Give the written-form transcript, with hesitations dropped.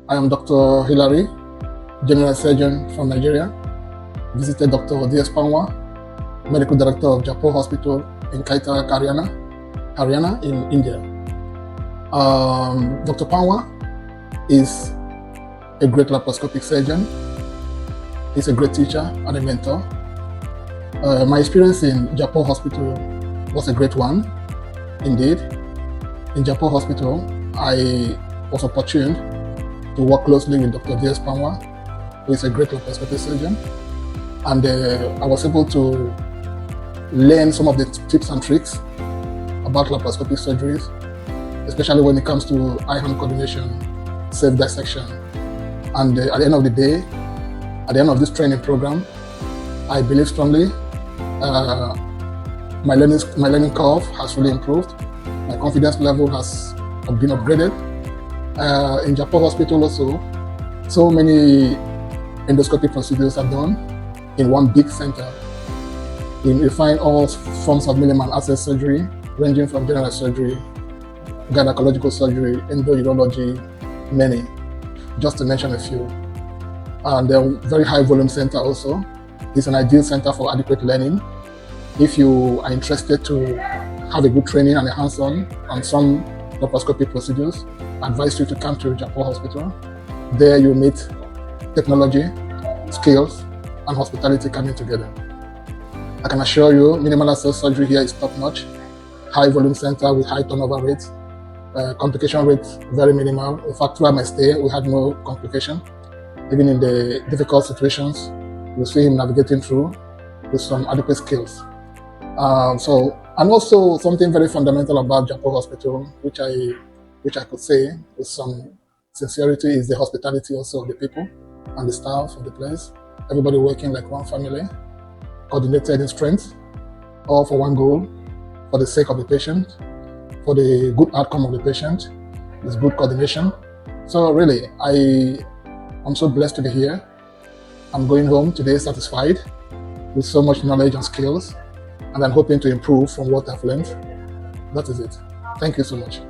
I am Dr. Hilary, General Surgeon from Nigeria. Visited Dr. D.S. Panwa, Medical Director of Jaipur Hospital in Kaithal, Haryana in India. Dr. Panwa is a great laparoscopic surgeon. He's a great teacher and a mentor. My experience in Jaipur Hospital was a great one, indeed. In Jaipur Hospital, I was opportune to work closely with Dr. D.S. Panwa, who is a great laparoscopic surgeon. And I was able to learn some of the tips and tricks about laparoscopic surgeries, especially when it comes to eye-hand coordination, safe dissection. And at the end of the day, at the end of this training program, I believe strongly my learning curve has really improved. My confidence level has been upgraded. In Jaipur Hospital also, so many endoscopic procedures are done in one big center. We find all forms of minimal access surgery, ranging from general surgery, gynecological surgery, endourology, many, just to mention a few. And they're very high volume center also. It's an ideal center for adequate learning. If you are interested to have a good training and a hands-on on some laparoscopic procedures, I advise you to come to Jaipur Hospital. There you meet technology, skills, and hospitality coming together. I can assure you, minimal access surgery here is top-notch. High volume center with high turnover rates. Complication rates very minimal. In fact, throughout my stay, we had no complication. Even in the difficult situations, you see him navigating through with some adequate skills. And also something very fundamental about Jaipur Hospital, which I could say with some sincerity, is the hospitality also of the people and the staff of the place. Everybody working like one family, coordinated in strength, all for one goal, for the sake of the patient, for the good outcome of the patient. It's good coordination. So really, I'm so blessed to be here. I'm going home today satisfied with so much knowledge and skills, and I'm hoping to improve from what I've learned. That is it. Thank you so much.